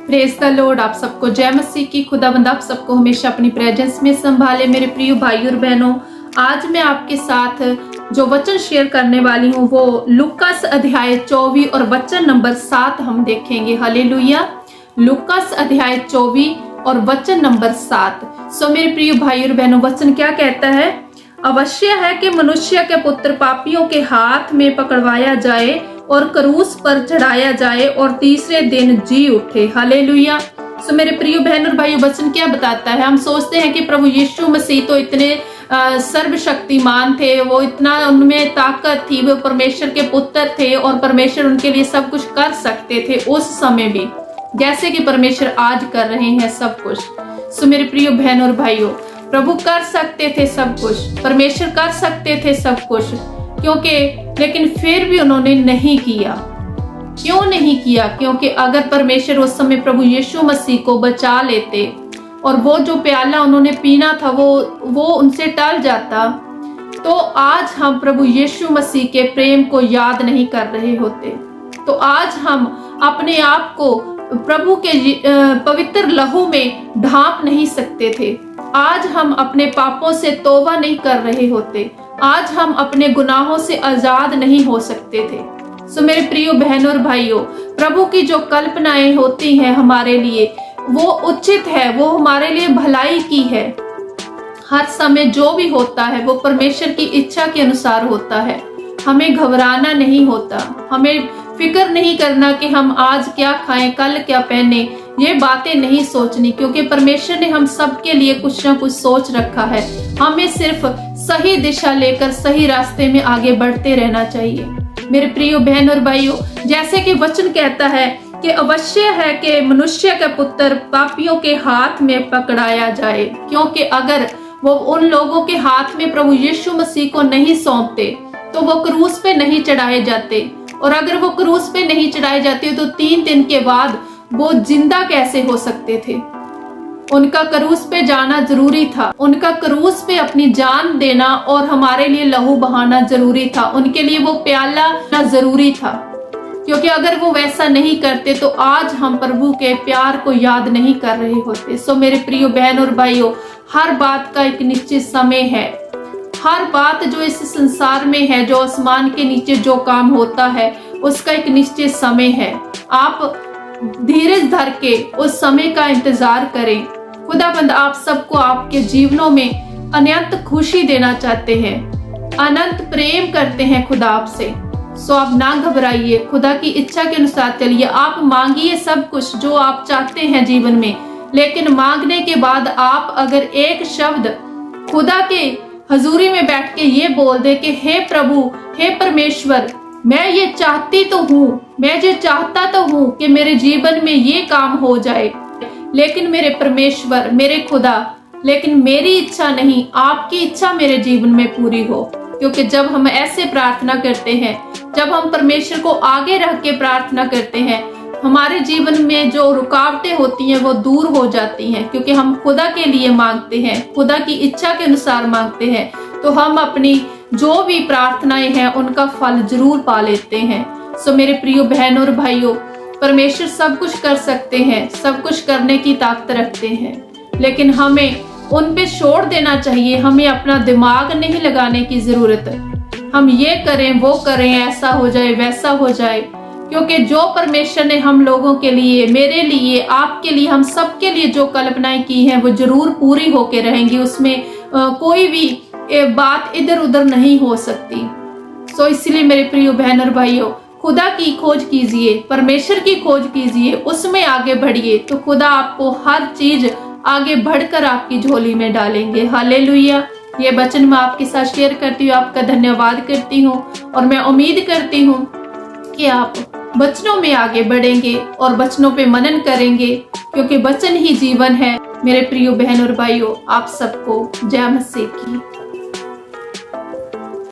Praise the Lord. आप सबको जय मसीह की। खुदाबंद आप सबको हमेशा अपनी प्रेजेंस में संभाले। मेरे प्रिय भाई और बहनों, आज मैं आपके साथ जो वचन शेयर करने वाली हूँ वो लूकास अध्याय 24 और वचन नंबर 7 हम देखेंगे। हालेलुया। लूकास अध्याय 24 और वचन नंबर 7। सो मेरे प्रिय भाई और बहनों, वचन क्या कहता है? अवश्य है कि मनुष्य के पुत्र पापियों के हाथ में पकड़वाया जाए और क्रूस पर चढ़ाया जाए और तीसरे दिन जी उठे। हालेलुया। सो मेरे प्रिय बहन और भाइयों, वचन क्या बताता है? हम सोचते हैं कि प्रभु यीशु मसीह तो इतने सर्वशक्तिमान थे, वो इतना उनमें ताकत थी, वो परमेश्वर के पुत्र थे और परमेश्वर उनके लिए सब कुछ कर सकते थे उस समय भी, जैसे कि परमेश्वर आज कर रहे हैं सब कुछ। सो मेरे प्रिय बहन और भाइयों, प्रभु कर सकते थे सब कुछ, परमेश्वर कर सकते थे सब कुछ, लेकिन फिर भी उन्होंने नहीं किया। क्यों नहीं किया? क्योंकि अगर परमेश्वर उस समय प्रभु यीशु मसीह को बचा लेते और वो जो प्याला उन्होंने पीना था वो उनसे टल जाता, तो आज हम प्रभु यीशु मसीह के प्रेम को याद नहीं कर रहे होते। तो आज हम अपने आप को प्रभु के पवित्र लहू में ढांप नहीं सकते थे। आज हम अपने पापों से तौबा नहीं कर रहे होते। आज हम अपने गुनाहों से आजाद नहीं हो सकते थे। सो मेरे प्रिय बहनों और भाइयों, प्रभु की जो कल्पनाएं होती हैं हमारे लिए, वो उचित है, वो हमारे लिए भलाई की है। हर समय जो भी होता है वो परमेश्वर की इच्छा के अनुसार होता है। हमें घबराना नहीं होता, हमें फिक्र नहीं करना कि हम आज क्या खाएं, कल क्या पहने, ये बातें नहीं सोचनी, क्योंकि परमेश्वर ने हम सबके लिए कुछ ना कुछ सोच रखा है। हमें सिर्फ सही दिशा लेकर सही रास्ते में आगे बढ़ते रहना चाहिए। मेरे प्रिय बहन और भाइयों, जैसे कि वचन कहता है कि अवश्य है कि मनुष्य का पुत्र पापियों के हाथ में पकड़ाया जाए, क्योंकि अगर वो उन लोगों के हाथ में प्रभु यीशु मसीह को नहीं सौंपते तो वो क्रूस पे नहीं चढ़ाए जाते, और अगर वो क्रूस पे नहीं चढ़ाए जाते तो 3 दिन के बाद वो जिंदा कैसे हो सकते थे? उनका क्रूस पे जाना जरूरी था, उनका क्रूस पे अपनी जान देना और हमारे लिए लहू बहाना जरूरी था, उनके लिए वो प्याला जरूरी था, क्योंकि अगर वो वैसा नहीं करते तो आज हम प्रभु के प्यार को याद नहीं कर रहे होते। सो मेरे प्रिय बहन और भाइयों, हर बात का एक निश्चित समय है। हर बात जो इस संसार में है, जो आसमान के नीचे जो काम होता है, उसका एक निश्चित समय है। आप धीरज धर के उस समय का इंतजार करें। खुदाबंद आप सबको आपके जीवनों में अनंत खुशी देना चाहते हैं, अनंत प्रेम करते हैं खुदा आपसे। सो आप ना घबराइए, खुदा की इच्छा के अनुसार चलिए। आप मांगिए सब कुछ जो आप चाहते हैं जीवन में, लेकिन मांगने के बाद आप अगर एक शब्द खुदा के हजूरी में बैठ के ये बोल दे कि हे प्रभु, हे परमेश्वर, मैं ये चाहती तो हूँ, मैं ये चाहता तो हूँ कि मेरे जीवन में ये काम हो जाए, लेकिन मेरे परमेश्वर, मेरे खुदा, लेकिन मेरी इच्छा नहीं, आपकी इच्छा मेरे जीवन में पूरी हो। क्योंकि जब हम ऐसे प्रार्थना करते हैं, जब हम परमेश्वर को आगे रख के प्रार्थना करते हैं, हमारे जीवन में जो रुकावटें होती हैं वो दूर हो जाती हैं, क्योंकि हम खुदा के लिए मांगते हैं, खुदा की इच्छा के अनुसार मांगते हैं, तो हम अपनी जो भी प्रार्थनाएं हैं उनका फल जरूर पा लेते हैं। सो मेरे प्रिय बहन और भाइयों, परमेश्वर सब कुछ कर सकते हैं, सब कुछ करने की ताकत रखते हैं, लेकिन हमें उन पे छोड़ देना चाहिए। हमें अपना दिमाग नहीं लगाने की जरूरत। हम ये करें, वो करें, ऐसा हो जाए, वैसा हो जाए, क्योंकि जो परमेश्वर ने हम लोगों के लिए, मेरे लिए, आपके लिए, हम सबके लिए जो कल्पनाएं की हैं वो जरूर पूरी होके रहेंगी। उसमें कोई भी बात इधर उधर नहीं हो सकती। सो इसलिए मेरे प्रिय बहन और भाइयों, खुदा की खोज कीजिए, परमेश्वर की खोज कीजिए, उसमें आगे बढ़िए, तो खुदा आपको हर चीज आगे बढ़कर आपकी झोली में डालेंगे। हालेलुया। ये वचन मैं आपके साथ शेयर करती हूँ, आपका धन्यवाद करती हूँ, और मैं उम्मीद करती हूँ कि आप वचनों में आगे बढ़ेंगे और वचनों पे मनन करेंगे, क्योंकि वचन ही जीवन है। मेरे प्रिय बहन और भाइयों, आप सबको जय मसीह की।